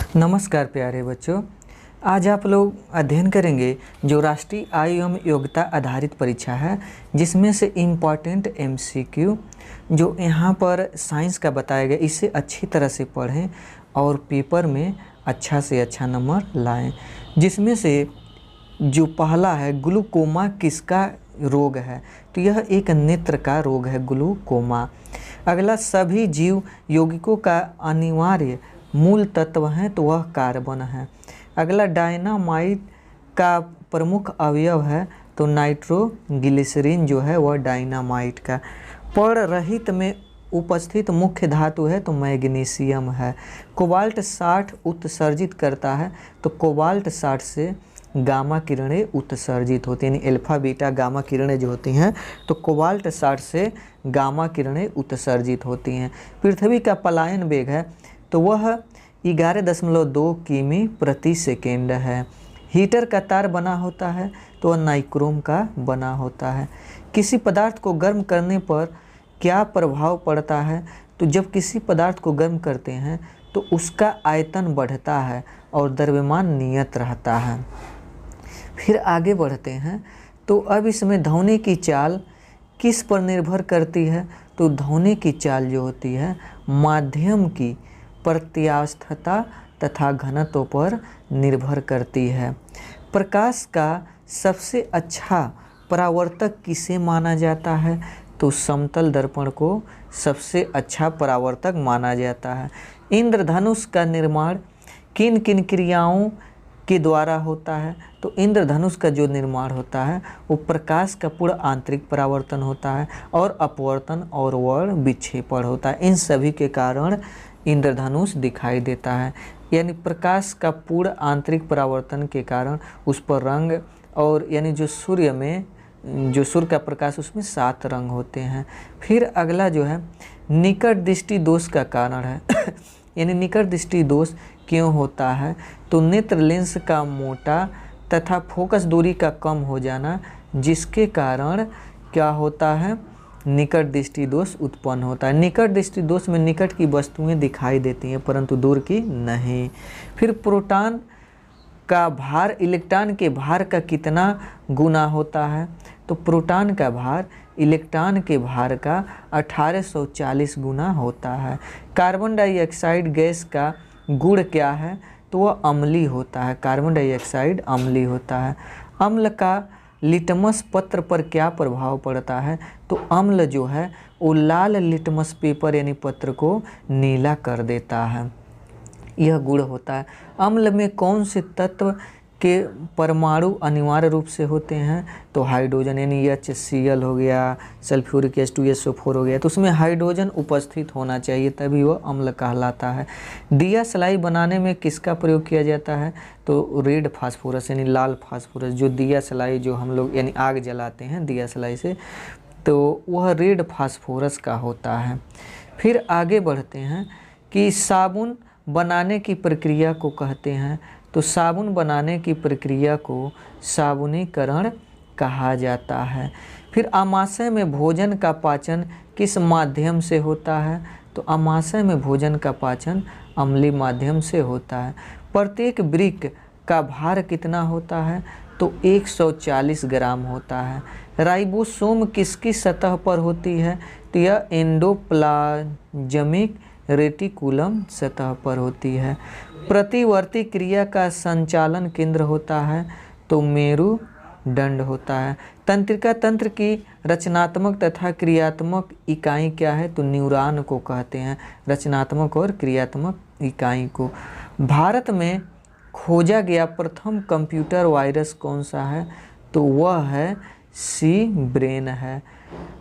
नमस्कार प्यारे बच्चों, आज आप लोग अध्ययन करेंगे जो राष्ट्रीय आयु एवं योग्यता आधारित परीक्षा है, जिसमें से इम्पॉर्टेंट एमसीक्यू जो यहाँ पर साइंस का बताया गया, इसे अच्छी तरह से पढ़ें और पेपर में अच्छा से अच्छा नंबर लाएं। जिसमें से जो पहला है, ग्लूकोमा किसका रोग है? तो यह एक नेत्र का रोग है, ग्लूकोमा। अगला, सभी जीव यौगिकों का अनिवार्य मूल तत्व है तो वह कार्बन है। अगला, डायनामाइट का प्रमुख अवयव है तो नाइट्रोग्लिसरीन जो है वह डायनामाइट का। पररहित में उपस्थित मुख्य धातु है तो मैग्नीशियम है। कोबाल्ट 60 उत्सर्जित करता है तो कोबाल्ट 60 से गामा किरणें उत्सर्जित होती हैं, यानी अल्फा बीटा गामा किरणें जो होती हैं तो कोबाल्ट 60 से गामा किरणें उत्सर्जित होती हैं। पृथ्वी का पलायन वेग है तो वह 11.2 किमी प्रति सेकेंड है। हीटर का तार बना होता है तो वह नाइक्रोम का बना होता है। किसी पदार्थ को गर्म करने पर क्या प्रभाव पड़ता है? तो जब किसी पदार्थ को गर्म करते हैं तो उसका आयतन बढ़ता है और द्रव्यमान नियत रहता है। फिर आगे बढ़ते हैं तो अब इसमें ध्वनि की चाल किस पर निर्भर करती है? तो ध्वनि की चाल जो होती है माध्यम की प्रत्यास्थता तथा घनत्व पर निर्भर करती है। प्रकाश का सबसे अच्छा परावर्तक किसे माना जाता है? तो समतल दर्पण को सबसे अच्छा परावर्तक माना जाता है। इंद्रधनुष का निर्माण किन किन क्रियाओं के द्वारा होता है? तो इंद्रधनुष का जो निर्माण होता है वो प्रकाश का पूर्ण आंतरिक परावर्तन होता है और अपवर्तन और वर्ण विक्षेपण होता है। इन सभी के कारण इंद्रधनुष दिखाई देता है, यानी प्रकाश का पूर्ण आंतरिक परावर्तन के कारण उस पर रंग और यानी जो सूर्य का प्रकाश उसमें 7 रंग होते हैं। फिर अगला जो है निकट दृष्टि दोष का कारण है यानी निकट दृष्टि दोष क्यों होता है? तो नेत्र लेंस का मोटा तथा फोकस दूरी का कम हो जाना, जिसके कारण क्या होता है? निकट दृष्टि दोष उत्पन्न होता है। निकट दृष्टि दोष में निकट की वस्तुएं दिखाई देती हैं परंतु दूर की नहीं। फिर प्रोटॉन का भार इलेक्ट्रॉन के भार का कितना गुना होता है? तो प्रोटॉन का भार इलेक्ट्रॉन के भार का 1840 गुना होता है। कार्बन डाइऑक्साइड गैस का गुण क्या है? तो वह अम्लीय होता है। कार्बन डाइऑक्साइड अम्लीय होता है। अम्ल का लिटमस पत्र पर क्या प्रभाव पड़ता है? तो अम्ल जो है वो लाल लिटमस पेपर यानी पत्र को नीला कर देता है, यह गुण होता है। अम्ल में कौन से तत्व के परमाणु अनिवार्य रूप से होते हैं? तो हाइड्रोजन, यानी HCl हो गया, सल्फ्यूरिक H2SO4 हो गया, तो उसमें हाइड्रोजन उपस्थित होना चाहिए तभी वह अम्ल कहलाता है। दिया सलाई बनाने में किसका प्रयोग किया जाता है? तो रेड फास्फोरस यानी लाल फास्फोरस, जो दिया सलाई जो हम लोग यानी आग जलाते हैं दिया सलाई से, तो वह रेड फास्फोरस का होता है। फिर आगे बढ़ते हैं कि साबुन बनाने की प्रक्रिया को कहते हैं, तो साबुन बनाने की प्रक्रिया को साबुनीकरण कहा जाता है। फिर आमाशय में भोजन का पाचन किस माध्यम से होता है? तो आमाशय में भोजन का पाचन अम्लीय माध्यम से होता है। प्रत्येक ब्रिक का भार कितना होता है? तो 140 ग्राम होता है। राइबोसोम किसकी सतह पर होती है? तो यह एंडोप्लाज्मिक रेटिकुलम सतह पर होती है। प्रतिवर्ती क्रिया का संचालन केंद्र होता है तो मेरुदंड होता है। तंत्रिका तंत्र की रचनात्मक तथा क्रियात्मक इकाई क्या है? तो न्यूरॉन को कहते हैं, रचनात्मक और क्रियात्मक इकाई को। भारत में खोजा गया प्रथम कंप्यूटर वायरस कौन सा है? तो वह है सी ब्रेन है।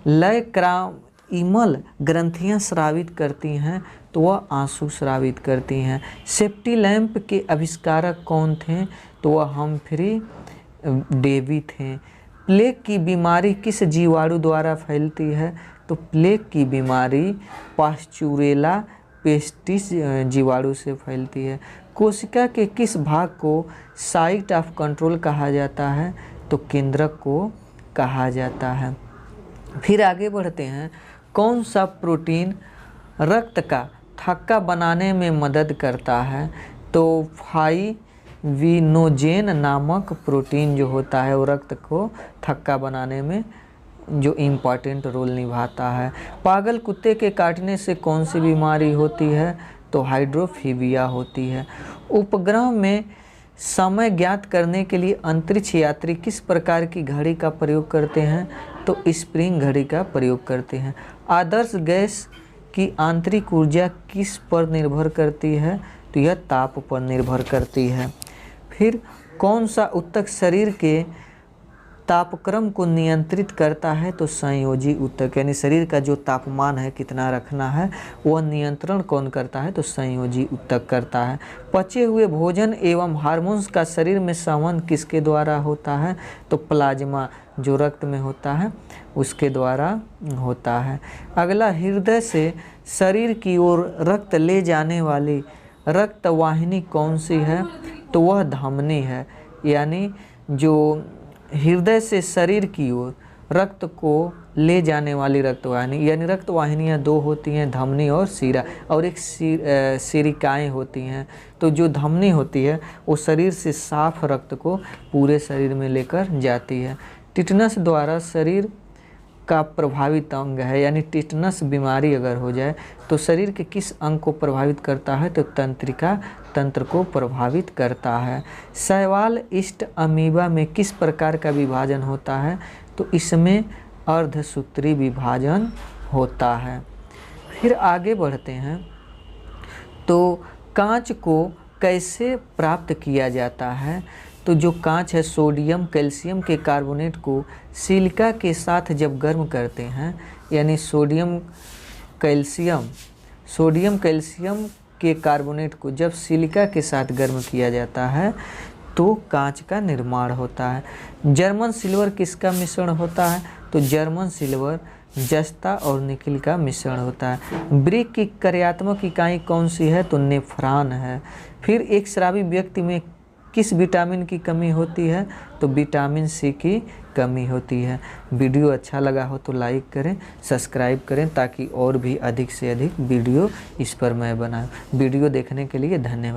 लय क्राइमल ग्रंथियां स्रावित करती हैं तो वह आंसू स्रावित करती हैं। सेफ्टी लैंप के आविष्कारक कौन थे? तो वह हम्फ्री डेवी थे। प्लेग की बीमारी किस जीवाणु द्वारा फैलती है? तो प्लेग की बीमारी पास्चुरेला पेस्टिस जीवाणु से फैलती है। कोशिका के किस भाग को साइट ऑफ कंट्रोल कहा जाता है? तो केंद्रक को कहा जाता है। फिर आगे बढ़ते हैं, कौन सा प्रोटीन रक्त का थक्का बनाने में मदद करता है? तो तो फाइविनोजेन नामक प्रोटीन जो होता है वो रक्त को थक्का बनाने में जो इम्पॉर्टेंट रोल निभाता है। पागल कुत्ते के काटने से कौन सी बीमारी होती है? तो हाइड्रोफीबिया होती है। उपग्रह में समय ज्ञात करने के लिए अंतरिक्ष यात्री किस प्रकार की घड़ी का प्रयोग करते हैं? तो स्प्रिंग घड़ी का प्रयोग करते हैं। आदर्श गैस की आंतरिक ऊर्जा किस पर निर्भर करती है? तो यह ताप पर निर्भर करती है। फिर कौन सा ऊतक शरीर के तापक्रम को नियंत्रित करता है? तो संयोजी ऊतक, यानी शरीर का जो तापमान है कितना रखना है वह नियंत्रण कौन करता है? तो संयोजी ऊतक करता है। पचे हुए भोजन एवं हार्मोन्स का शरीर में संवहन किसके द्वारा होता है? तो प्लाज्मा जो रक्त में होता है उसके द्वारा होता है। अगला, हृदय से शरीर की ओर रक्त ले जाने वाली रक्तवाहिनी कौन सी है? तो वह धमनी है। यानी जो हृदय से शरीर की ओर रक्त को ले जाने वाली रक्तवाहिनी, यानी रक्तवाहिनियाँ दो होती हैं, धमनी और शिरा, और एक सिरिकाएँ होती हैं। तो जो धमनी होती है वो शरीर से साफ रक्त को पूरे शरीर में लेकर जाती है। टिटनस द्वारा शरीर का प्रभावित अंग है, यानी टिटनस बीमारी अगर हो जाए तो शरीर के किस अंग को प्रभावित करता है? तो तंत्रिका तंत्र को प्रभावित करता है। शैवाल ईस्ट अमीबा में किस प्रकार का विभाजन होता है? तो इसमें अर्धसूत्री विभाजन होता है। फिर आगे बढ़ते हैं, तो कांच को कैसे प्राप्त किया जाता है? तो जो कांच है सोडियम कैल्शियम के कार्बोनेट को सिलिका के साथ जब गर्म करते हैं, यानी सोडियम कैल्शियम के कार्बोनेट को जब सिलिका के साथ गर्म किया जाता है तो कांच का निर्माण होता है। जर्मन सिल्वर किसका मिश्रण होता है? तो जर्मन सिल्वर जस्ता और निकिल का मिश्रण होता है। ब्रिक की कार्यात्मक इकाई कौन सी है? तो नेफ्रॉन है। फिर एक शराबी व्यक्ति में किस विटामिन की कमी होती है? तो विटामिन सी की कमी होती है। वीडियो अच्छा लगा हो तो लाइक करें, सब्सक्राइब करें ताकि और भी अधिक से अधिक वीडियो इस पर मैं बनाऊं। वीडियो देखने के लिए धन्यवाद।